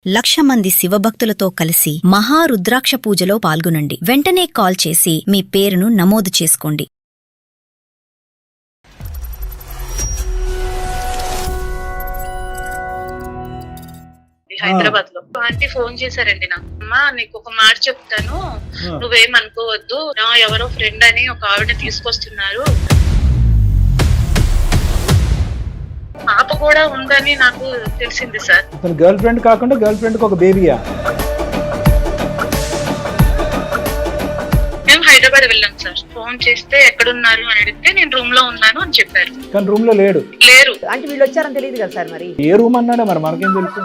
1,00,000 మంది శివభక్తులతో కలిసి మహారుద్రాక్ష పూజలో పాల్గొనండి. వెంటనే కాల్ చేసి మీ పేరును నమోదు చేసుకోండి. హైదరాబాద్ లో ఆంటీ ఫోన్ చేశారండి నాకు. అమ్మా నీకు ఒక మాట చెప్తాను, నువ్వేమనుకోవద్దు, నా ఎవరో ఫ్రెండ్ అని ఒక ఆవిడ తీసుకొస్తున్నారు, పాప కూడా ఉందని నాకు తెలిసింది సార్. గర్ల్ ఫ్రెండ్ కాకుండా గర్ల్ ఫ్రెండ్ ఒక బేబీయా? మేము హైదరాబాద్ వెళ్ళాం సార్. ఫోన్ చేస్తే ఎక్కడున్నారు అని అడిగితే నేను రూమ్ లో ఉన్నాను అని చెప్పారు. కానీ రూమ్ లో లేరు. అంటే వీళ్ళు వచ్చారని తెలియదు కదా సార్. మరి ఏ రూమ్ అన్నాడా మరి మనకేం తెలుసు?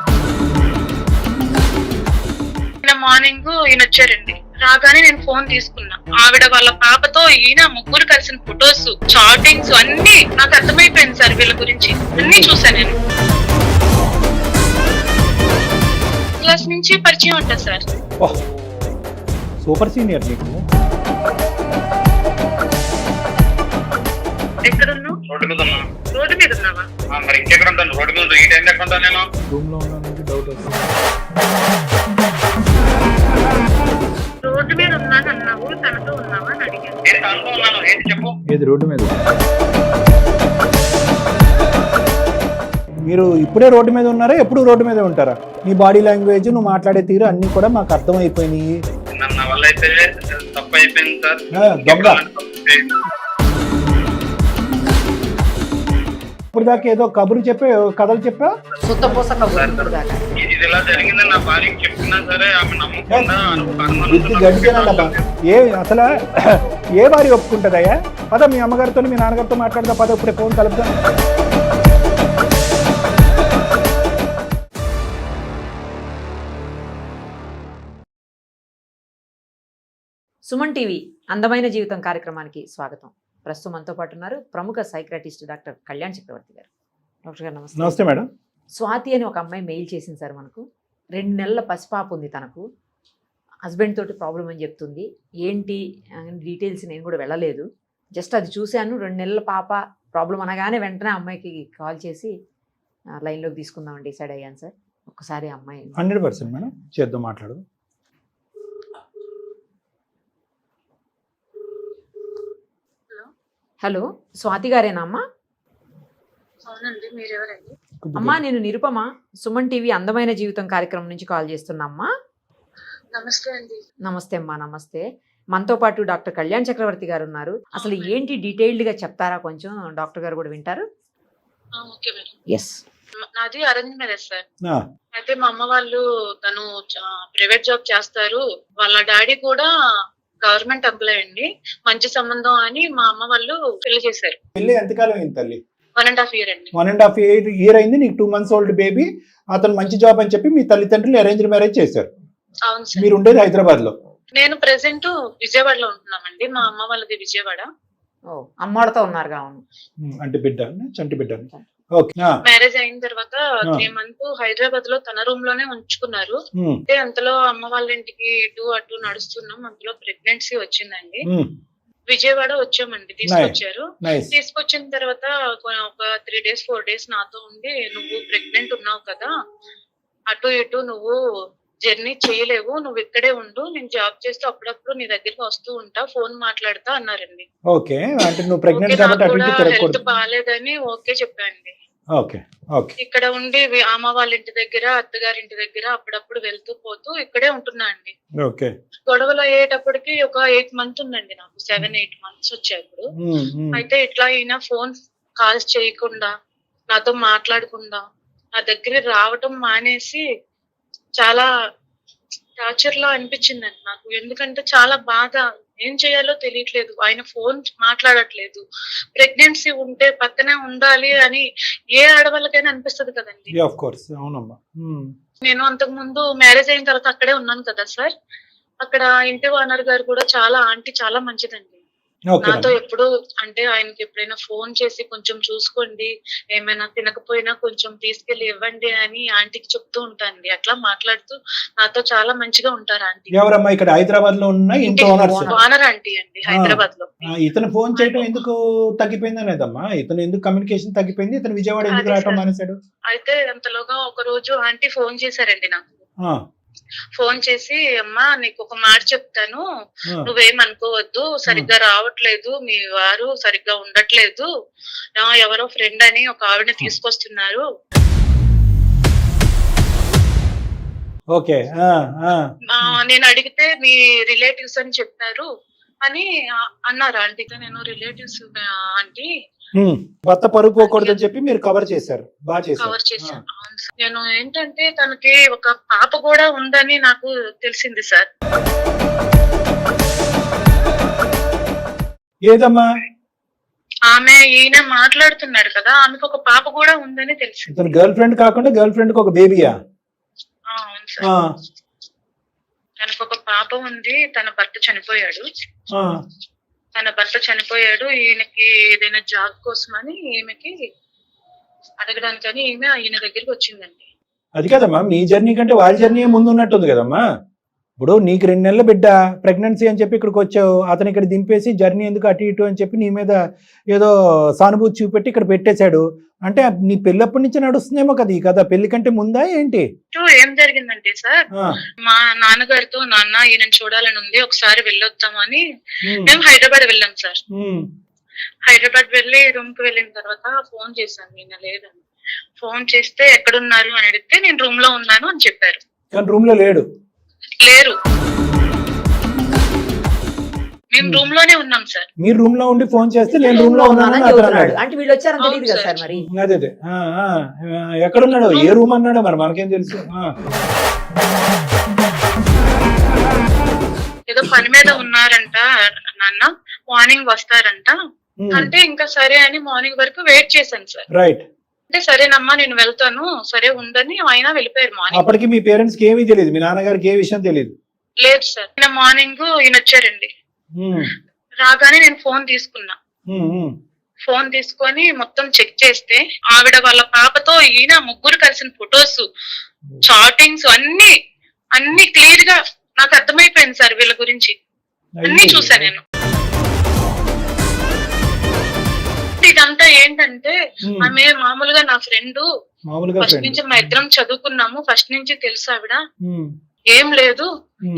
మార్నింగ్ ఈయన వచ్చారండి. రాగానే నేను ఫోన్ తీసుకున్నా. ఆవిడ వాళ్ళ పాపతో ఈయన ముగ్గురు కలిసిన ఫొటోస్, చాటింగ్స్ అన్ని నాకు అర్థమైపోయింది సార్. వీళ్ళ గురించి అన్ని చూసాను నేను. క్లాస్ నుంచి పరిచయం అంట సార్. సూపర్ సీనియర్ నీకు. ఎక్కడున్నావు? రోడ్డు మీద ఉన్నావా? మరి ఇంకెక్కడ ఉంటాను? రోడ్డు మీద ఈ టైం ఎక్కడ ఉంటాను నేను? రూమ్ లో ఉన్నాను, డౌట్ వస్తుంది. రోడ్డు మీద ఉన్నాను అన్నావు, తనతో ఉన్నావా అని అడిగాను. చెప్పు. ఏది రోడ్డు మీద? మీరు ఇప్పుడే రోడ్డు మీద ఉన్నారా? ఎప్పుడు రోడ్డు మీద ఉంటారా? నీ బాడీ లాంగ్వేజ్, నువ్వు మాట్లాడే తీరు అన్ని కూడా మాకు అర్థమైపోయినాయి. నా వల్ల అయితే తప్పు అయిపోయింది సార్. దొంగ. ఇప్పుడు దాకా ఏదో కబురు చెప్పే కథలు చెప్పా. ఇది ఇలా జరిగిందని నా భార్యకి చెప్తున్నా సరే ఆమె నమ్మకుండా బుద్ధి గడిచినబ్బా. అసలు ఏ భార్య ఒప్పుకుంటుందయ్యా? పద మీ అమ్మగారితో మీ నాన్నగారితో మాట్లాడదా. పద ఇప్పుడే ఫోన్ కలుపుదా. సుమన్ టీవీ అందమైన జీవితం కార్యక్రమానికి స్వాగతం. ప్రస్తుతం మనతో పాటు ఉన్నారు ప్రముఖ సైక్రాటిస్ట్ డాక్టర్ కళ్యాణ్ చక్రవర్తి గారు. డాక్టర్ గారు నమస్తే. నమస్తే మేడం. స్వాతి అని ఒక అమ్మాయి మెయిల్ చేసింది సార్ మనకు. 2 నెలల పసిపాప ఉంది తనకు. హస్బెండ్ తోటి ప్రాబ్లం అని చెప్తుంది. ఏంటి డీటెయిల్స్ నేను కూడా వెళ్ళలేదు, జస్ట్ అది చూశాను. 2 నెలల పాప ప్రాబ్లం అనగానే వెంటనే అమ్మాయికి కాల్ చేసి లైన్లోకి తీసుకుందామని డిసైడ్ అయ్యాను సార్. ఒక్కసారి అమ్మాయి 100% మేడం చేద్దాం, మాట్లాడు. హలో, స్వాతి గారేనా అమ్మా? అవునండి, మీరెవరండి? అమ్మా నేను నిరుపమ, సుమన్ టీవీ అందమైన జీవితం కార్యక్రమం నుంచి కాల్ చేస్తున్నా అమ్మా. నమస్తే అండి. నమస్తే అమ్మా. నమస్తే. మనతో పాటు డాక్టర్ కళ్యాణ్ చక్రవర్తి గారు ఉన్నారు. అసలు ఏంటి డీటెయిల్డ్గా చెప్తారా కొంచెం? డాక్టర్ గారు కూడా వింటారు. Okay madam. ఎస్. నాది అరేంజ్ మ్యారేజ్ సార్. అయితే మా అమ్మ వాళ్ళు తను ప్రైవేట్ జాబ్ చేస్తారు, వాళ్ళ డాడీ కూడా గవర్నమెంట్ ఎంప్లాయ్ అండి. మంచి సంబంధం అని మా అమ్మ వాళ్ళు పెళ్లి చేశారు. పెళ్లి ఎంతకాలం అయింది తల్లి? 1.5 year అండి. 1.5 year అయింది. నీకు 2 months ఓల్డ్ బేబీ. అతను మంచి జాబ్ అని చెప్పి మీ తల్లిదండ్రులు అరేంజ్ మ్యారేజ్ చేశారు. అవును సార్. మీరు ఉండేది హైదరాబాద్ లో? నేను ప్రెసెంట్ విజయవాడలో ఉంటున్నామండి. మా అమ్మ వాళ్ళది విజయవాడ. అమ్మాడితో ఉన్నారు కావును. అంటే బిడ్డ, చంటి బిడ్డ. మ్యారేజ్ అయిన తర్వాత 3 months హైదరాబాద్ లో తన రూమ్ లోనే ఉంచుకున్నారు. అంటే అంతలో అమ్మ వాళ్ళ ఇంటికి ఇటు అటు నడుస్తున్నాం. అంతలో ప్రెగ్నెన్సీ వచ్చిందండి. విజయవాడ వచ్చామండి, తీసుకొచ్చారు. తీసుకొచ్చిన తర్వాత ఒక 3 days 4 days నాతో ఉండి, నువ్వు ప్రెగ్నెంట్ ఉన్నావు కదా, అటు ఇటు నువ్వు జర్నీ చేయలేవు, నువ్వు ఇక్కడే ఉండు, నేను జాబ్ చేస్తూ అప్పుడప్పుడు నీ దగ్గరికి వస్తూ ఉంటా, ఫోన్ మాట్లాడతా అన్నారండి. ఓకే, అంటే నువ్వు ప్రెగ్నెంట్ కాబట్టి అటు ఇటు తిరగకూడదు. హెల్త్ బాగాలేదని ఓకే చెప్పండి. Okay okay. ఇక్కడ ఉండి అమ్మ వాళ్ళ ఇంటి దగ్గర, అత్తగారి ఇంటి దగ్గర అప్పుడప్పుడు వెళ్తూ పోతూ ఇక్కడే ఉంటున్నా అండి. ఓకే. గొడవలు అయ్యేటప్పటికి ఒక 8 months ఉందండి నాకు. 7-8 months వచ్చాయి ఇప్పుడు. అయితే ఇట్లా ఈయన ఫోన్ కాల్స్ చేయకుండా, నాతో మాట్లాడకుండా, నా దగ్గర రావటం మానేసి చాలా టార్చర్ లా అనిపించిందండి నాకు. ఎందుకంటే చాలా బాధ, ఏం చేయాలో తెలియట్లేదు. ఆయన ఫోన్ మాట్లాడట్లేదు. ప్రెగ్నెన్సీ ఉంటే పక్కనే ఉండాలి అని ఏ ఆడవాళ్ళకైనా అనిపిస్తుంది కదండి. నేను అంతకు ముందు మ్యారేజ్ అయిన తర్వాత అక్కడే ఉన్నాను కదా సార్. అక్కడ ఇంటి ఓనర్ గారు కూడా ఆంటీ చాలా మంచిదండి. నాతో ఎప్పుడు అంటే ఆయనకి ఎప్పుడైనా ఫోన్ చేసి కొంచెం చూసుకోండి, ఏమైనా తినకపోయినా కొంచెం తీసుకెళ్లి ఇవ్వండి అని ఆంటీకి చెప్తూ ఉంటానండి. అట్లా మాట్లాడుతూ నాతో చాలా మంచిగా ఉంటారు ఆంటీ. ఎవరమ్మా ఇక్కడ హైదరాబాద్ లో ఉన్న ఇంటి ఓనర్ ఆంటీ అండి, హైదరాబాద్ లో. ఇతను ఫోన్ చేయడం ఎందుకు తగ్గిపోయింది అనేదమ్మా? ఇతను ఎందుకు కమ్యూనికేషన్ తగ్గిపోయింది? ఇతను విజయవాడ ఎందుకు రావటం మానేశాడు? అయితే అంతలోగా ఒక రోజు ఆంటీ ఫోన్ చేశారండి నాకు. ఫోన్ చేసి అమ్మా నీకు ఒక మాట చెప్తాను, నువ్వేమనుకోవద్దు, సరిగ్గా రావట్లేదు, మీ వారు సరిగ్గా ఉండట్లేదు, ఎవరో ఫ్రెండ్ అని ఒక ఆవిడని తీసుకొస్తున్నారు. ఓకే. నేను అడిగితే మీ రిలేటివ్స్ అని చెప్పారు అని అన్నారు ఆంటీ. నేను రిలేటివ్స్ ఆంటీ భర్త పరుగు పోకూడదని చెప్పి మీరు కవర్ చేశారు. బాగా కవర్ చేశాను. నేను ఏంటంటే తనకి ఒక పాప కూడా ఉందని నాకు తెలిసింది సార్. ఏదమ్మా? ఆమె ఈయన మాట్లాడుతున్నాడు కదా, ఆమెకు ఒక పాప కూడా ఉందని తెలిసింది. ఇతను గర్ల్ ఫ్రెండ్ కాకుండా గర్ల్ ఫ్రెండ్ కి ఒక బేబీయా? అవును సార్. తనకు ఒక పాప ఉంది, తన భర్త చనిపోయాడు. ఈయనకి ఏదైనా జాబ్ కోసమని ఈమెకి అడగడానికని ఈమె ఈయన దగ్గరికి వచ్చిందండి. అది కదమ్మా, మీ జర్నీ కంటే వాళ్ళ జర్నీ ముందు ఉన్నట్టుంది కదమ్మా. ఇప్పుడు నీకు 2 నెలల బిడ్డ ప్రెగ్నెన్సీ అని చెప్పి ఇక్కడికి వచ్చావు, అతను ఇక్కడ దింపేసి జర్నీ ఎందుకు అటు ఇటు అని చెప్పి నీ మీద ఏదో సానుభూతి చూపెట్టి ఇక్కడ పెట్టేశాడు. అంటే నీ పెళ్ళప్పటి నుంచి నడుస్తుందేమో కదా ఈ కథ, పెళ్లి కంటే ముందా ఏంటి? ఏం జరిగిందంటే సార్, మా నాన్నగారితో నాన్న ఈయన చూడాలని ఉంది, ఒకసారి వెళ్ళొద్దామని మేము హైదరాబాద్ వెళ్ళాం సార్. హైదరాబాద్ వెళ్ళి రూమ్ కి వెళ్ళిన తర్వాత ఫోన్ చేశాను, ఈయన లేదని. ఫోన్ చేస్తే ఎక్కడున్నారు అని అడిగితే నేను రూమ్ లో ఉన్నాను అని చెప్పారు. కానీ రూమ్ లో లేరు. మేము రూమ్ లోనే ఉన్నాం సార్. మీరు రూమ్ లో ఉండి ఫోన్ చేస్తే నేను రూమ్ లో ఉన్నానని అన్నాడు. అంటే వీళ్ళు వచ్చారని తెలియదు కదా సార్ మరి. అదే ఎక్కడున్నాడు, ఏ రూమ్ అన్నాడో మరి మనకేం తెలుసు. ఏదో పని మీద ఉన్నారంట నాన్న, మార్నింగ్ వస్తారంట అంటే ఇంకా సరే అని మార్నింగ్ వరకు వెయిట్ చేశాను సార్. రైట్. అంటే సరేనమ్మా నేను వెళ్తాను, సరే ఉండని ఆయన వెళ్ళిపోయారు మార్నింగ్. అప్పటికి మీ పేరెంట్స్ కి ఏమీ తెలియదు, మీ నాన్నగారికి ఏ విషయం తెలియదు? లేదు సార్. ఈయన మార్నింగ్ ఈయన వచ్చారండి. రాగానే నేను ఫోన్ తీసుకున్నా. ఫోన్ తీసుకొని మొత్తం చెక్ చేస్తే ఆవిడ వాళ్ళ పాపతో ఈయన ముగ్గురు కలిసిన ఫొటోస్, చాటింగ్స్ అన్ని క్లియర్ గా నాకు అర్థమైపోయింది సార్. వీళ్ళ గురించి అన్ని చూసా నేను. ఇదంతా ఏంటంటే ఆమె మామూలుగా నా ఫ్రెండ్, ఫస్ట్ నుంచి మా ఇద్దరం చదువుకున్నాము, ఫస్ట్ నుంచి తెలుసు ఆవిడ. ఏం లేదు,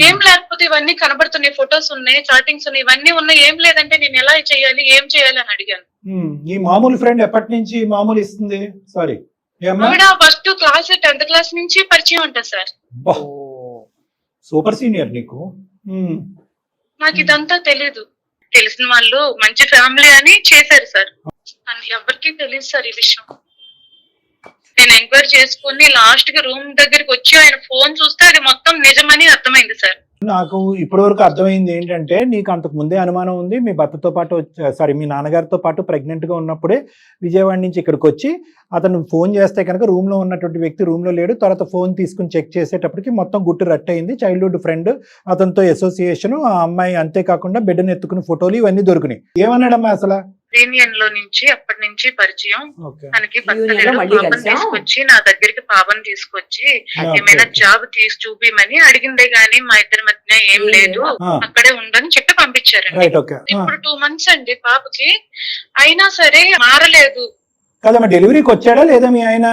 ఏం లేకపోతే ఇవన్నీ కనబడుతున్నాయి, ఫొటోస్ ఉన్నాయి, చాటింగ్స్ ఉన్నాయి, ఇవన్నీ ఉన్నాయి, ఏం లేదంటే నేను ఎలా చేయాలి, ఏం చేయాలి అని అడిగాను. ఈ మామూలు ఫ్రెండ్ ఎప్పటి నుంచి మామూలు ఇస్తుంది? సారీ, ఆవిడ ఫస్ట్ క్లాస్ 10th క్లాస్ నుంచి పరిచయం ఉంటుంది సార్. సూపర్ సీనియర్ నీకు. నాకు ఇదంతా తెలీదు. తెలిసిన వాళ్ళు మంచి ఫ్యామిలీ అని చేశారు సార్. ఎవరికి తెలియదు సార్ ఈ విషయం. నేను ఎంక్వైరీ చేసుకుని లాస్ట్ కి రూమ్ దగ్గరికి వచ్చి ఆయన ఫోన్ చూస్తే అది మొత్తం నిజమని అర్థమైంది సార్. నాకు ఇప్పటి వరకు అర్థమైంది ఏంటంటే, నీకు అంతకు ముందే అనుమానం ఉంది, మీ భర్తతో పాటు మీ నాన్నగారితో పాటు ప్రెగ్నెంట్ గా ఉన్నప్పుడే విజయవాడ నుంచి ఇక్కడికి వచ్చి అతను ఫోన్ చేస్తే కనుక రూమ్ లో ఉన్నటువంటి వ్యక్తి రూమ్ లో లేడు. తర్వాత ఫోన్ తీసుకుని చెక్ చేసేటప్పటికి మొత్తం గుట్టు రట్టయింది. చైల్డ్హుడ్ ఫ్రెండ్, అతనితో అసోసియేషన్, ఆ అమ్మాయి, అంతేకాకుండా బిడ్డను ఎత్తుకుని ఫోటోలు ఇవన్నీ దొరికినాయి. ఏమన్నాడమ్మా అసలు? యూనియన్ లో నుంచి అప్పటి నుంచి పరిచయం. తనకి పాపను తీసుకొచ్చి నా దగ్గరికి పాపను తీసుకొచ్చి ఏమైనా జాబ్ తీసి చూపిమని అడిగిందే గానీ మా ఇద్దరి మధ్య ఏం లేదు, అక్కడే ఉండని చెప్పి పంపించారండి. ఇప్పుడు 2 months అండి పాపకి, అయినా సరే మారలేదు. డెలివరీకి వచ్చాడా లేదా మీ ఆయన?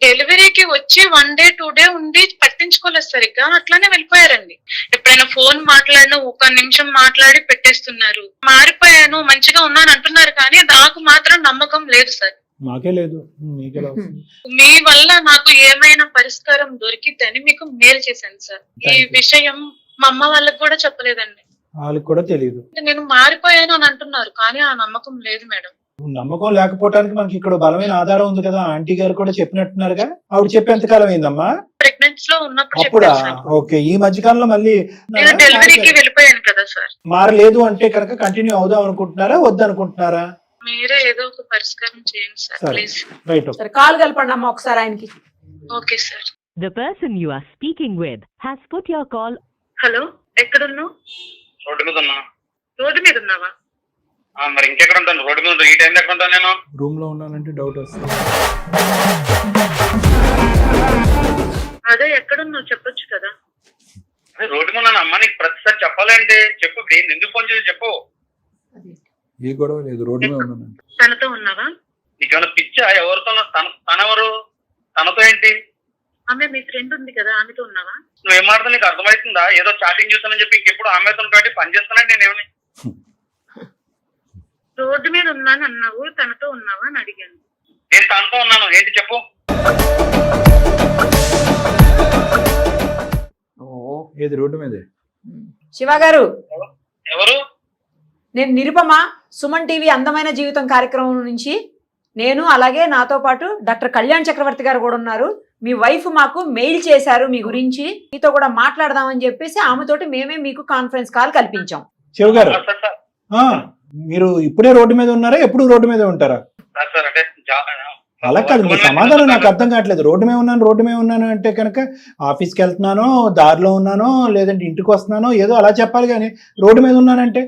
డెలివరీకి వచ్చి 1 day 2 day ఉండి పట్టించుకోలేదు సరిగ్గా, అట్లానే వెళ్ళిపోయారండి. ఎప్పుడైనా ఫోన్ మాట్లాడినా 1 నిమిషం మాట్లాడి పెట్టేస్తున్నారు. మారిపోయాను, మంచిగా ఉన్నాను అంటున్నారు, కానీ నాకు మాత్రం నమ్మకం లేదు సార్. మాకే లేదు. మీ వల్ల నాకు ఏమైనా పరిష్కారం దొరికిద్దని మీకు మేలు చేశాను సార్. ఈ విషయం మా అమ్మ వాళ్ళకి కూడా చెప్పలేదండి. వాళ్ళకి కూడా తెలియదు. నేను మారిపోయాను అని అంటున్నారు, కానీ ఆ నమ్మకం లేదు మేడం. నమ్మకం లేకపోవడానికి మనకి ఇక్కడ బలమైన ఆధారం ఉంది కదా. ఆంటీ గారు కూడా చెప్పినట్టున్నారుగా. ఆవిడ చెప్పి ఎంతకాలం అయిందమ్మా? ప్రెగ్నెన్సీ లో ఉన్నప్పుడు. అప్పుడా? ఓకే. ఈ మధ్యకాలంలో మళ్ళీ డెలివరీకి వెళ్ళిపోయాను కదా సార్. మారలేదు అంటే కనుక కంటిన్యూ అవుదాం అనుకుంటున్నారా, వద్దనుకుంటున్నారా? మీరే ఏదో ఒక పరిష్కారం చేయండి సార్ ప్లీజ్. రైట్. కాల్ కలపండి అమ్మా ఒకసారి ఆయనకి. Okay sir. The person you are speaking with has put your call. Hello, ఎక్కడున్నావు? రోడ్డు మీద ఉన్నా. రోడ్డు మీద ఉన్నావా? మరి ఇంకెక్కడ ఉంటాను? రోడ్డు మీద ఈ టైం ఎక్కడ ఉంటాను నేను? రూమ్ లో ఉన్నానంటే డౌట్ వస్తుంది. అదే ఎక్కడున్నావు చెప్పొచ్చు కదా. రోడ్డు మీద ఉన్నాను అమ్మా, నీకు ప్రతిసారి చెప్పాలంటే చెప్పు. ఎందుకు ఫోన్ చేసి చెప్పు. ఏ గొడవ లేదు, రోడ్డు మీద ఉన్నాను. తనతో ఉన్నావా? నీకేమైనా పిచ్చా? ఎవరితో? తనెవరు? తనతో ఏంటి? ఆమె మీ ఫ్రెండ్ ఉంది కదా, ఆమెతో ఉన్నావా? నువ్వు ఏం మాట్లాడుతున్నా నీకు అర్థమవుతుందా? ఏదో చాటింగ్ చూస్తానని చెప్పి ఇంకెప్పుడు ఆమెతో కాబట్టి పని చేస్తానంటే నేనేమని రోడ్డు మీద ఉన్నాను అన్నావు, తనతో ఉన్నావా అని అడిగాను. నేను తనతో ఉన్నాను, ఏంటి చెప్పు. ఓ ఏది రోడ్డు మీదే? శివ గారు, ఎవరు? నేను నిరుపమ, సుమన్ టీవీ అందమైన జీవితం కార్యక్రమం నుంచి. నేను అలాగే నాతో పాటు డాక్టర్ కళ్యాణ్ చక్రవర్తి గారు కూడా ఉన్నారు. మీ వైఫ్ మాకు మెయిల్ చేశారు మీ గురించి, మీతో కూడా మాట్లాడదామని చెప్పేసి ఆమెతోటి మేమే మీకు కాన్ఫరెన్స్ కాల్ కల్పించాం. శివ గారు, సార్ సార్ మీరు ఇప్పుడే రోడ్డు మీద ఉన్నారా, ఎప్పుడు రోడ్డు మీద ఉంటారా? సార్ సార్ అంటే అలా కాదు, మీ సమాధానం నాకు అర్థం కావట్లేదు. రోడ్డు మీద ఉన్నాను అంటే కనుక ఆఫీస్కి వెళ్తున్నానో, దారిలో ఉన్నానో, లేదంటే ఇంటికి వస్తున్నానో ఏదో అలా చెప్పాలి. కానీ రోడ్డు మీద ఉన్నానంటే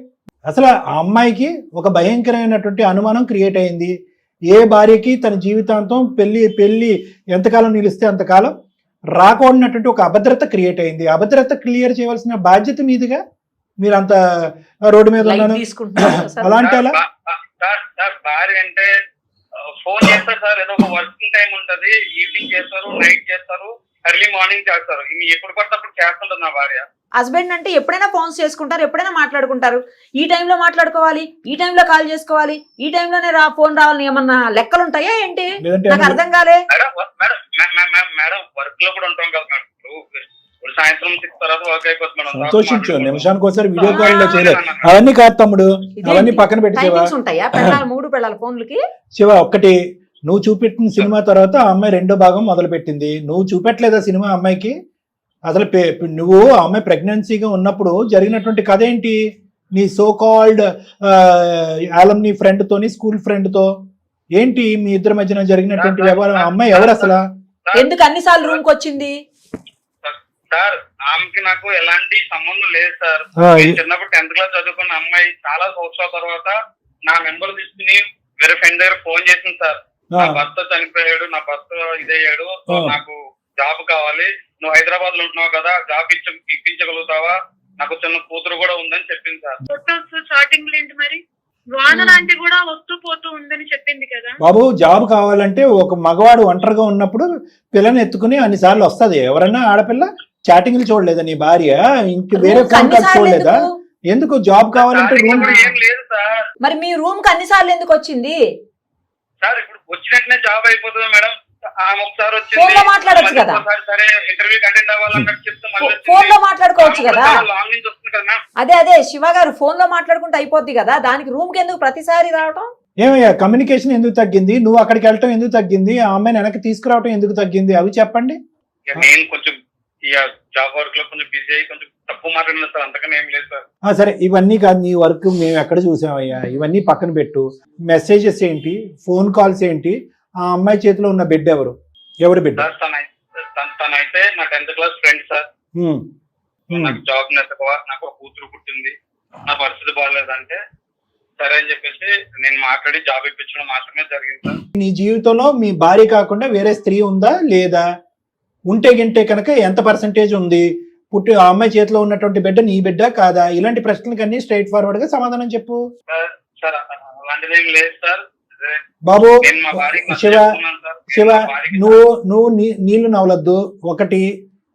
అసలు ఆ అమ్మాయికి ఒక భయంకరమైనటువంటి అనుమానం క్రియేట్ అయింది. ఏ భార్యకి తన జీవితాంతం పెళ్లి ఎంతకాలం నిలిస్తే అంతకాలం రాకూడనటువంటి ఒక అభద్రత క్రియేట్ అయింది. అభద్రత క్లియర్ చేయవలసిన బాధ్యత మీదుగా మీరు అంత రోడ్డు మీద ఉన్నాను అలాంటి అలా సార్ భార్య అంటే ఫోన్ చేస్తారు సార్, ఏదో ఒక వర్కింగ్ టైం ఉంటది, ఈవినింగ్ చేస్తారు, నైట్ చేస్తారు, ఎర్లీ మార్నింగ్ చేస్తారు, ఎప్పుడు పడితే అప్పుడు చేస్తుంటది నా భార్య. హస్బెండ్ అంటే ఎప్పుడైనా ఫోన్స్ చేసుకుంటారు, ఎప్పుడైనా మాట్లాడుకుంటారు. ఈ టైంలో మాట్లాడుకోవాలి, ఈ టైంలో కాల్ చేసుకోవాలి, ఈ టైంలోనే ఫోన్ రావాలని ఏమన్నా లెక్కలు ఉంటాయా ఏంటి? నాకు అర్థం కాలే. మేడం వర్క్ లో కూడా ఉంటాం కదా మేడం, ఇప్పుడు సాయంత్రం 6 తర్వాత వర్క్ అయిపోతుంది మేడం. సంతోషించు, నిమిషానికి ఒకసారి వీడియో కాల్ లో చేయలేదు. అవన్నీ కాదు తమ్ముడు, అవన్నీ పక్కన పెట్టి శివ. టైమింగ్స్ ఉంటాయా పెళ్ళాలి, 3 పెళ్ళాలి ఫోన్లకి? శివ, ఒక్కటి నువ్వు చూపెట్టిన సినిమా తర్వాత ఆ అమ్మాయి రెండో భాగం మొదలు పెట్టింది. నువ్వు చూపెట్టలేదా సినిమా అమ్మాయికి? అసలు నువ్వు ఆ అమ్మాయి ప్రెగ్నెన్సీగా ఉన్నప్పుడు జరిగినటువంటి కథ ఏంటి? నీ సో కాల్డ్ ఆలమ్ని ఫ్రెండ్ తోని, స్కూల్ ఫ్రెండ్ తో ఏంటి మీ ఇద్దరి మధ్యన జరిగినటువంటి వ్యవహారం? అమ్మాయి ఎవరు అసలు? ఎందుకు అన్నిసార్లు రూమ్ కి వచ్చింది? సార్ ఆమెకి నాకు ఎలాంటి సంబంధం లేదు సార్. చిన్నప్పుడు 10th క్లాస్ చదువుకున్న అమ్మాయి చాలా సంవత్సరాల తర్వాత నా నెంబర్ తీసుకుని వేరే ఫ్రెండ్ దగ్గర ఫోన్ చేసింది సార్. నా భర్త చనిపోయాడు, నా భర్త ఇదయ్యాడు, నాకు జాబ్ కావాలి, నువ్వు హైదరాబాద్ లో ఉంటున్నావు కదా, జాబ్ ఇప్పించగలుగుతావా, నాకు చిన్న కూతురు కూడా ఉందని చెప్పింది సార్. ఫోటోస్ చాటింగ్ ఏంటి మరి? వాన లాంటి కూడా వస్తూ పోతూ ఉందని చెప్పింది కదా బాబు. జాబ్ కావాలంటే ఒక మగవాడు ఒంటరిగా ఉన్నప్పుడు పిల్లని ఎత్తుకుని అన్నిసార్లు వస్తది. ఎవరన్నా ఆడపిల్ల చాటింగ్లు చూడలేదా నీ భార్య? ఇంక వేరే ఫోన్ కాల్స్ చూడలేదా? ఎందుకు జాబ్ కావాలంటే రూమ్ ఏం లేదు సార్. మరి మీ రూమ్ కి అన్నిసార్లు ఎందుకు వచ్చింది సార్ ఇప్పుడు వచ్చినట్టునే జాబ్ అయిపోతుంది మేడం. ఆమె ఒకసారి వచ్చింది, ఫోన్ లో మాట్లాడొచ్చు కదా, సరే ఇంటర్వ్యూకి అటెండ్ అవ్వాలన్నట్టు చెప్తే ఫోన్ లో మాట్లాడుకోవచ్చు కదా. లాంగ్ నుంచి వస్తుంది కదా మ్యామ్. అదే శివ గారు, ఫోన్ లో మాట్లాడుకుంటే అయిపోద్ది కదా, దానికి రూమ్ కి ఎందుకు ప్రతిసారి రావటం? ఏమయ్యా, కమ్యూనికేషన్ ఎందుకు తగ్గింది? నువ్వు అక్కడికి వెళ్ళటం ఎందుకు తగ్గింది? ఆ అమ్మాయిని వెనక్కి తీసుకురావటం ఎందుకు తగ్గింది? అవి చెప్పండి. నేను కొంచెం జాబ్ వర్క్ లో కొంచెం బిజీ అయ్యి కొంచెం తక్కువ మాట్లాడినా సార్, అంతకన్నా ఏం లేదు సార్. సరే, ఇవన్నీ కాదు, నీ వర్క్ మేము ఎక్కడ చూసామయ్యా? ఇవన్నీ పక్కన పెట్టు. మెసేజెస్ ఏంటి, ఫోన్ కాల్స్ ఏంటి, ఆ అమ్మాయి చేతిలో ఉన్న బిడ్డ ఎవరు బిడ్డ? తనైతే నా 10th క్లాస్ ఫ్రెండ్ సార్. నాకు జాబ్ నెతకవా, నాకు ఒక కూతురు పుట్టింది, నా పరిస్థితి బాగాలేదంటే సరే అని చెప్పేసి నేను మాట్లాడి జాబ్ ఇప్పించడం మాత్రమే జరిగింది సార్. నీ జీవితంలో మీ భార్య కాకుండా వేరే స్త్రీ ఉందా లేదా? ఉంటే గింటే కనుక ఎంత పర్సంటేజ్ ఉంది? ఆ అమ్మాయి చేతిలో ఉన్నటువంటి బిడ్డ నీ బిడ్డ కాదా? ఇలాంటి ప్రశ్నలకు అన్ని స్ట్రైట్ ఫార్వర్డ్ గా సమాధానం చెప్పు. సార్ అలాంటిది ఏం లేదు సార్. బాబు, శివ నువ్వు నీళ్లు నవలద్దు. ఒకటి,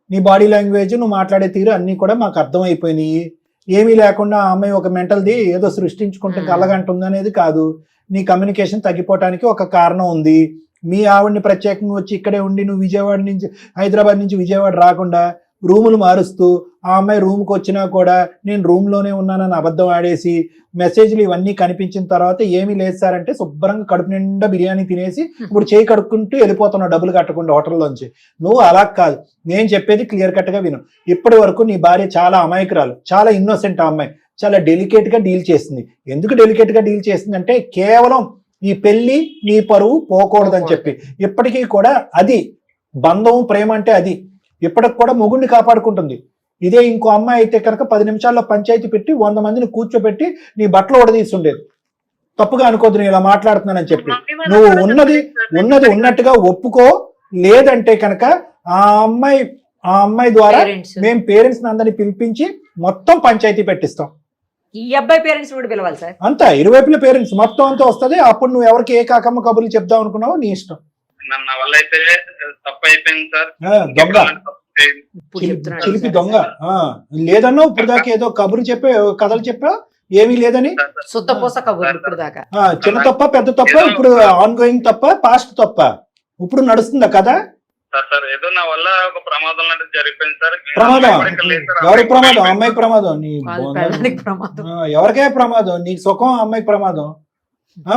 నీ బాడీ లాంగ్వేజ్, నువ్వు మాట్లాడే తీరు అన్ని కూడా మాకు అర్థం అయిపోయినాయి. ఏమీ లేకుండా ఆ అమ్మాయి ఒక మెంటల్ది ఏదో సృష్టించుకుంటే కలగంటుంది అనేది కాదు. నీ కమ్యూనికేషన్ తగ్గిపోవటానికి ఒక కారణం ఉంది. మీ ఆవిడ్ని ప్రత్యేకంగా వచ్చి ఇక్కడే ఉండి నువ్వు హైదరాబాద్ నుంచి విజయవాడ రాకుండా రూములు మారుస్తూ ఆ అమ్మాయి రూమ్కి వచ్చినా కూడా నేను రూమ్లోనే ఉన్నానని అబద్ధం ఆడేసి మెసేజ్లు ఇవన్నీ కనిపించిన తర్వాత ఏమీ లేదు సార్ అంటే శుభ్రంగా కడుపు నిండా బిర్యానీ తినేసి ఇప్పుడు చేయి కడుక్కుంటూ వెళ్ళిపోతున్నావు డబ్బులు కట్టకుండా హోటల్లోంచి. నువ్వు అలా కాదు, నేను చెప్పేది క్లియర్ కట్గా విను. ఇప్పటి వరకు నీ భార్య చాలా అమాయకురాలు, చాలా ఇన్నోసెంట్. ఆ అమ్మాయి చాలా డెలికేట్గా డీల్ చేసింది. ఎందుకు డెలికేట్గా డీల్ చేసింది అంటే కేవలం ఈ పెళ్లి నీ పరువు పోకూడదని చెప్పి. ఇప్పటికీ కూడా అది బంధం, ప్రేమ అంటే అది ఇప్పటికి కూడా మొగుడిని కాపాడుకుంటుంది. ఇదే ఇంకో అమ్మాయి అయితే కనుక 10 నిమిషాల్లో పంచాయతీ పెట్టి 100 మందిని కూర్చోబెట్టి నీ బట్టలు ఉడదీస్తుండేది. తప్పుగా అనుకోద్దు నేను ఇలా మాట్లాడుతున్నానని చెప్పి. నువ్వు ఉన్నది ఉన్నట్టుగా ఒప్పుకో. లేదంటే కనుక ఆ అమ్మాయి ద్వారా మేము పేరెంట్స్ అందరినీ పిలిపించి మొత్తం పంచాయతీ పెట్టిస్తాం. ఈ అబ్బాయి పేరెంట్స్ కూడా పిలవాలి సార్. అంతా ఇరువైపుల పేరెంట్స్ మొత్తం అంతా వస్తుంది. అప్పుడు నువ్వు ఎవరికి ఏ కాకమ్మ కబుర్లు చెప్దాం అనుకున్నావో నీ ఇష్టం. నా వల్ల అయితే తప్పు అయిపోయింది సార్. దొంగ ఇప్పుడు చెప్తున్నాడు చిలిపి సార్. దొంగ లేదన్నావు ఇప్పుడు దాకా, ఏదో కబురు చెప్పే కథలు చెప్పా ఏమీ లేదని. శుద్ధపూస కబుర్లు ఇప్పుడు దాకా. చిన్న తప్ప పెద్ద తప్ప, ఇప్పుడు ఆన్ గోయింగ్ తప్ప పాస్ట్ తప్ప, ఇప్పుడు నడుస్తుందా కదా? సార్ ఏదో నా వల్ల ఒక ప్రమాదం లాంటిది జరిగిపోయింది సార్. ప్రమాదం? ఎవరికి ప్రమాదం? అమ్మాయికి ప్రమాదం? నీ వాళ్ళ పెళ్ళానికి ప్రమాదం. ఎవరికే ప్రమాదం? నీ సుఖం అమ్మాయికి ప్రమాదం.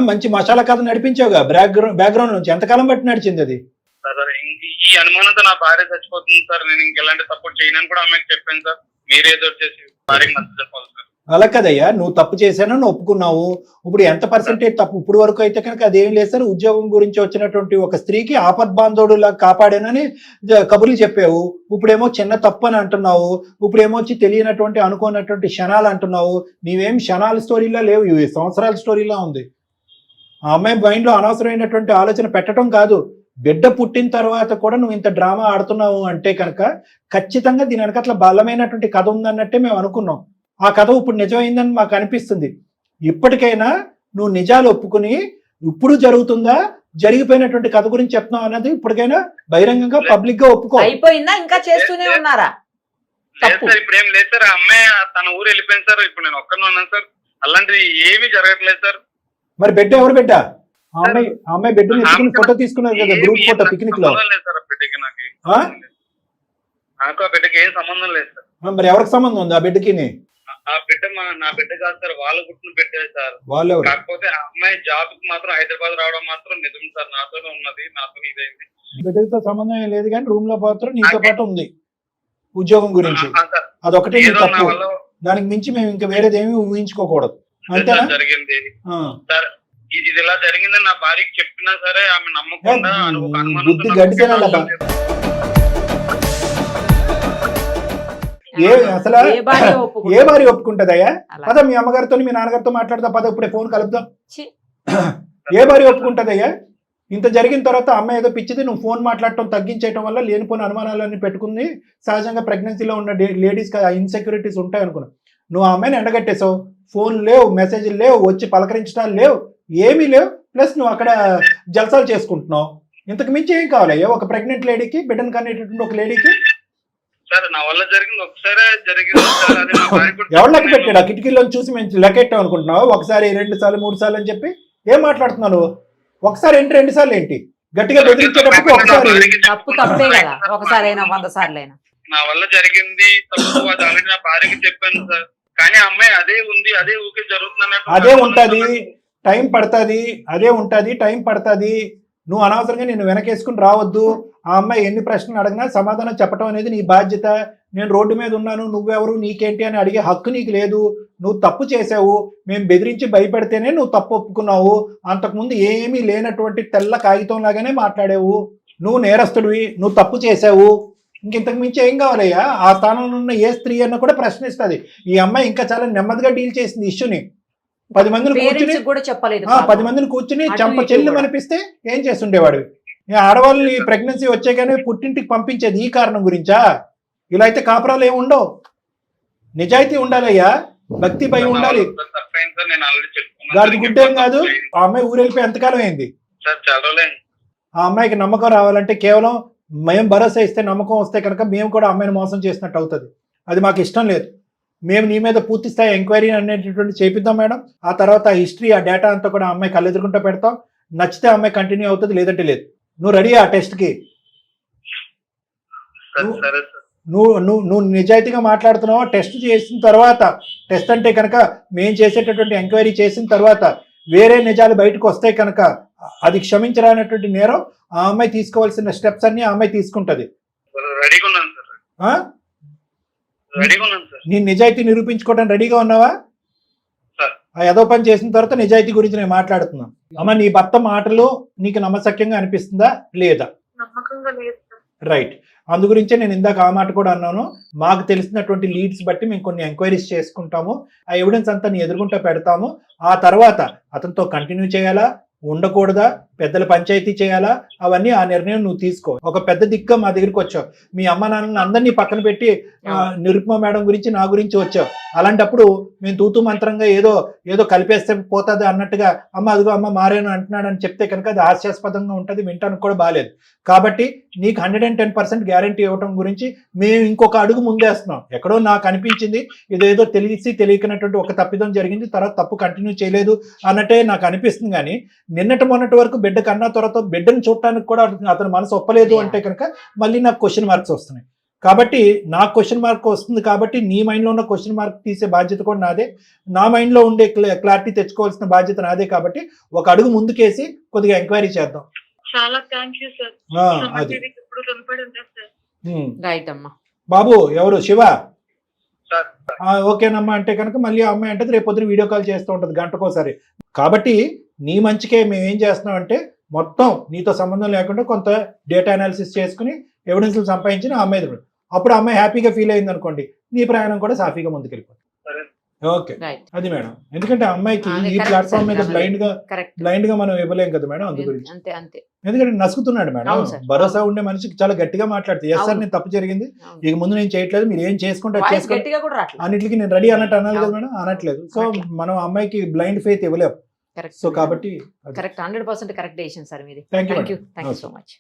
మంచి మసాలా కథ నడిపించావుగా బ్యాక్గ్రౌండ్ నుంచి, ఎంతకాలం బట్టి నడిచింది అది? సార్ ఈ అనుమానంతో నా భార్య చచ్చిపోతుంది సార్. నేను ఇంకెలాంటి సపోర్ట్ చేయనని కూడా అమ్మాయికి చెప్పాను సార్. మీరేదో చేసి భార్యకి నచ్చ చెప్పాలి సార్. అలా కదయ్యా, నువ్వు తప్పు చేశానని ఒప్పుకున్నావు. ఇప్పుడు ఎంత పర్సెంటేజ్ తప్పు? ఇప్పుడు వరకు అయితే కనుక అదేం లేదు సార్. ఉద్యోగం గురించి వచ్చినటువంటి ఒక స్త్రీకి ఆపద్బాంధవుడులా కాపాడానని కబుర్లు చెప్పావు. ఇప్పుడేమో చిన్న తప్పు అని అంటున్నావు. ఇప్పుడేమో వచ్చి తెలియనటువంటి అనుకోనటువంటి క్షణాలు అంటున్నావు. నీవేం క్షణాల స్టోరీలా లేవు, ఇవి సంవత్సరాల స్టోరీలా ఉంది. ఆ అమ్మాయి మైండ్లో అనవసరమైనటువంటి ఆలోచన పెట్టడం కాదు, బిడ్డ పుట్టిన తర్వాత కూడా నువ్వు ఇంత డ్రామా ఆడుతున్నావు అంటే కనుక ఖచ్చితంగా దీని వెనకట్ల బలమైనటువంటి కథ ఉందన్నట్టే మేము అనుకున్నాం. ఆ కథ ఇప్పుడు నిజమైందని మాకు అనిపిస్తుంది. ఇప్పటికైనా నువ్వు నిజాలు ఒప్పుకుని ఇప్పుడు జరుగుతుందా, జరిగిపోయినటువంటి కథ గురించి చెప్తున్నావు అన్నది ఇప్పటికైనా బహిరంగంగా పబ్లిక్ గా ఒప్పుకో. అయిపోయిందా? ఇంకా చేస్తూనే ఉన్నారా? లేదు సార్, ఇప్పుడు ఏం లేదు సార్. అమ్మాయి తన ఊరు వెళ్ళిపోయింది సార్. ఇప్పుడు నేను ఒక్కనే ఉన్నాను సార్. అలాంటిది ఏమీ జరగట్లేదు సార్. మరి బిడ్డ ఎవరు బిడ్డ? ఆ అమ్మాయి బిడ్డను ఎత్తుకుని ఫోటో తీసుకున్నారు కదా, గ్రూప్ ఫోటో పిక్నిక్ లో. బిడ్డకి నాకు ఆ బిడ్డకి ఏం సంబంధం లేదు సార్. మరి ఎవరికి సంబంధం ఉంది ఆ బిడ్డకి? ఆ బిడ్డ నా బిడ్డ కాదు సార్, వాళ్ళు పుట్టిన బిడ్డే సార్. వాళ్ళు కాకపోతే ఆ అమ్మాయి జాబ్ కి మాత్రం హైదరాబాద్ రావడం మాత్రం నిజం సార్. నాతోనే ఉన్నది, నాతో ఇదైంది. బిడ్డతో సంబంధం ఏం లేదు కానీ రూమ్ లో మాత్రం నీతో పాటు ఉంది ఉద్యోగం గురించి. అదొకటే నీ తప్పు. దానికి మించి మేము ఇంకా వేరేది ఏమీ ఊహించుకోకూడదు. అంతేనా? జరిగింది సార్. ఇది ఇలా జరిగిందని నా భార్యకి చెప్పినా సరే ఆమె నమ్మకుండా బుద్ధి గడిచేనా కదా? అసలు ఏ భార్య ఒప్పుకుంటదయ్యా? పద మీ అమ్మగారితో మీ నాన్నగారితో మాట్లాడతా, పద ఇప్పుడే ఫోన్ కలుపుదాం. ఏ భార్య ఒప్పుకుంటదయ్యా? ఇంత జరిగిన తర్వాత అమ్మాయి ఏదో పిచ్చిది, నువ్వు ఫోన్ మాట్లాడటం తగ్గించేయటం వల్ల లేనిపోయిన అనుమానాలన్నీ పెట్టుకుంది. సహజంగా ప్రెగ్నెన్సీలో ఉన్న లేడీస్కి ఇన్సెక్యూరిటీస్ ఉంటాయి అనుకున్నావు. నువ్వు ఆ అమ్మాయిని ఎండగట్టేసావు. ఫోన్ లేవు, మెసేజ్లు లేవు, వచ్చి పలకరించడాలు లేవు, ఏమీ లేవు. ప్లస్ నువ్వు అక్కడ జల్సాలు చేసుకుంటున్నావు. ఇంతకు మించి ఏం కావాలయ్యా ఒక ప్రెగ్నెంట్ లేడీకి, బిడ్డను కనేటటువంటి ఒక లేడీకి? సార్ నా వల్ల జరిగింది ఒకసారి జరిగింది. ఎవరు లెక్క పెట్టాడు? ఆ కిటికీలో చూసి మేము లెక్కెట్టాం అనుకుంటున్నావు? ఒకసారి 2 సార్లు 3 సార్లు అని చెప్పి ఏం మాట్లాడుతున్నావు? ఒకసారి ఏంటి 2 సార్లు ఏంటి? గట్టిగా బెదిరించేటప్పుడు ఒకసారి తప్పు తప్పే కదా, ఒకసారి అయినా 100 సార్లు అయినా. నా వల్ల జరిగింది తప్పు, అది ఆల్రెడీ నా భార్యకి చెప్పాను సార్. కానీ అమ్మాయి అదే ఉంది, అదే ఊకే జరుగుతుంది. అదే ఉంటది, టైం పడుతుంది. అదే ఉంటది, టైం పడుతుంది. నువ్వు అనవసరంగా నేను వెనకేసుకుని రావద్దు. ఆ అమ్మాయి ఎన్ని ప్రశ్నలు అడిగినా సమాధానం చెప్పడం అనేది నీ బాధ్యత. నేను రోడ్డు మీద ఉన్నాను, నువ్వెవరు, నీకేంటి అని అడిగే హక్కు నీకు లేదు. నువ్వు తప్పు చేసావు, మేము బెదిరించి భయపెడితేనే నువ్వు తప్పు ఒప్పుకున్నావు. అంతకుముందు ఏమీ లేనటువంటి తెల్ల కాగితం లాగానే మాట్లాడావు. నువ్వు నేరస్తుడివి, నువ్వు తప్పు చేసావు. ఇంతకు మించి ఏం కావాలయ్యా? ఆ స్థానంలో ఉన్న ఏ స్త్రీ అన్న కూడా ప్రశ్నిస్తుంది. ఈ అమ్మాయి ఇంకా చాలా నెమ్మదిగా డీల్ చేసింది ఇష్యూని. 10 మందిని కూర్చుని కూడా చెప్పలేదు. 10 మందిని కూర్చుని చెంప చెల్లు అనిపిస్తే ఏం చేస్తుండేవాడు? ఆడవాళ్ళని ప్రెగ్నెన్సీ వచ్చాకనే పుట్టింటికి పంపించేది ఈ కారణం గురించా? ఇలా అయితే కాపురాలు ఏమి ఉండవు. నిజాయితీ ఉండాలయ్యా, భక్తి భయం ఉండాలి. గాడి గుడ్డేం కాదు. ఆ అమ్మాయి ఊరెళ్ళిపోయి ఎంతకాలం అయింది? ఆ అమ్మాయికి నమ్మకం రావాలంటే కేవలం మేము భరోసా ఇస్తే, నమ్మకం వస్తే కనుక మేము కూడా అమ్మాయిని మోసం చేసినట్టు అవుతుంది. అది మాకు ఇష్టం లేదు. మేము నీ మీద పూర్తి స్థాయి ఎంక్వైరీ అనేటటువంటి చేపిద్దాం మేడం. ఆ తర్వాత ఆ హిస్టరీ, ఆ డేటా అంతా కూడా అమ్మాయి కళ్ళెదురుకుంటూ పెడతాం. నచ్చితే అమ్మాయి కంటిన్యూ అవుతుంది, లేదంటే లేదు. నువ్వు రెడీ ఆ టెస్ట్కి? నువ్వు నిజాయితీగా మాట్లాడుతున్నావా? టెస్ట్ చేసిన తర్వాత, టెస్ట్ అంటే కనుక మేము చేసేటటువంటి ఎంక్వైరీ చేసిన తర్వాత వేరే నిజాలు బయటకు వస్తే కనుక అది క్షమించరానటువంటి నేరం. ఆ అమ్మాయి తీసుకోవాల్సిన స్టెప్స్ అన్ని ఆ అమ్మాయి తీసుకుంటది. నీ నిజాయితీ నిరూపించుకోవడానికి రెడీగా ఉన్నావా? ఆ ఏదో పని చేసిన తర్వాత నిజాయితీ గురించి నేను మాట్లాడుతున్నా. అమ్మ, నీ భర్త మాటలు నీకు నమ్మశక్యంగా అనిపిస్తుందా లేదా? రైట్. అందు గురించే నేను ఇందాక ఆ మాట కూడా అన్నాను. మాకు తెలిసినటువంటి లీడ్స్ బట్టి మేము కొన్ని ఎంక్వైరీస్ చేసుకుంటాము. ఆ ఎవిడెన్స్ అంతా నీ ఎదురుగుంటా పెడతాము. ఆ తర్వాత అతనితో కంటిన్యూ చేయాలా, ఉండకూడదా, పెద్దల పంచాయతీ చేయాలా, అవన్నీ ఆ నిర్ణయం నువ్వు తీసుకో. ఒక పెద్ద దిక్క మా దగ్గరికి వచ్చావు, మీ అమ్మ నాన్నని అందరినీ పక్కన పెట్టి నిరుపమ మేడం గురించి నా గురించి వచ్చావు. అలాంటప్పుడు మేము తూతూ మంత్రంగా ఏదో కలిపేస్తే పోతుంది అన్నట్టుగా అమ్మ అదిగో అమ్మ మారేను అంటున్నాడు అని చెప్తే కనుక అది హాస్యాస్పదంగా ఉంటుంది, వింటానికి కూడా బాగాలేదు. కాబట్టి నీకు 110% గ్యారంటీ ఇవ్వడం గురించి మేము ఇంకొక అడుగు ముందేస్తున్నాం. ఎక్కడో నాకు అనిపించింది ఇదేదో తెలియకనటువంటి ఒక తప్పిదం జరిగింది, తర్వాత తప్పు కంటిన్యూ చేయలేదు అన్నట్టే నాకు అనిపిస్తుంది. కానీ నిన్నటి మొన్నటి వరకు బిడ్డ కన్నా తర్వాత బిడ్డను చూడటానికి కూడా అతని మనసు ఒప్పలేదు అంటే కనుక మళ్ళీ నాకు క్వశ్చన్ మార్క్స్ వస్తున్నాయి. కాబట్టి నాకు క్వశ్చన్ మార్క్ వస్తుంది కాబట్టి నీ మైండ్లో ఉన్న క్వశ్చన్ మార్క్ తీసే బాధ్యత కూడా నాదే, నా మైండ్లో ఉండే క్లారిటీ తెచ్చుకోవాల్సిన బాధ్యత నాదే. కాబట్టి ఒక అడుగు ముందుకేసి కొద్దిగా ఎంక్వైరీ చేద్దాం. చాలా థ్యాంక్ యూ సార్. అది ఇప్పుడు రుణపడి ఉంటారు సార్. రైట్ అమ్మా. బాబు ఎవరు శివ? సార్ ఓకేనమ్మా అంటే కనుక మళ్ళీ ఆ అమ్మాయి అంటే రేపు పొద్దున వీడియో కాల్ చేస్తూ ఉంటుంది గంటకోసారి. కాబట్టి నీ మంచికే మేము ఏం చేస్తున్నాం అంటే మొత్తం నీతో సంబంధం లేకుండా కొంత డేటా అనాలిసిస్ చేసుకుని ఎవిడెన్స్లు సంపాదించిన ఆ అమ్మాయి దగ్గర. అప్పుడు ఆ అమ్మాయి హ్యాపీగా ఫీల్ అయింది అనుకోండి, నీ ప్రయాణం కూడా సాఫీగా ముందుకెళ్ళిపోతుంది. ఓకే, అది మేడం. ఎందుకంటే అమ్మాయికి ఈ ప్లాట్ఫామ్ మీద బ్లైండ్ గా మనం ఇవ్వలేం కదా మేడం, అందు గురించి. ఎందుకంటే నసుకుతున్నాడు మేడం. భరోసా ఉండే మనిషికి చాలా గట్టిగా మాట్లాడుతుంది. ఎస్ సార్ నేను తప్పు జరిగింది, ఇక ముందు నేను చేయట్లేదు, మీరు ఏం చేసుకుంటే చేసుకోండి, అన్నిటికీ నేను రెడీ అన్నట్టు అనాలి కదా మేడం, అనట్లేదు. సో మనం అమ్మాయికి బ్లైండ్ ఫెయిత్ ఇవ్వలేము. సో కాబట్టి కరెక్ట్, 100% కరెక్ట్ డెసిషన్ సార్ మీది. Thank you so much.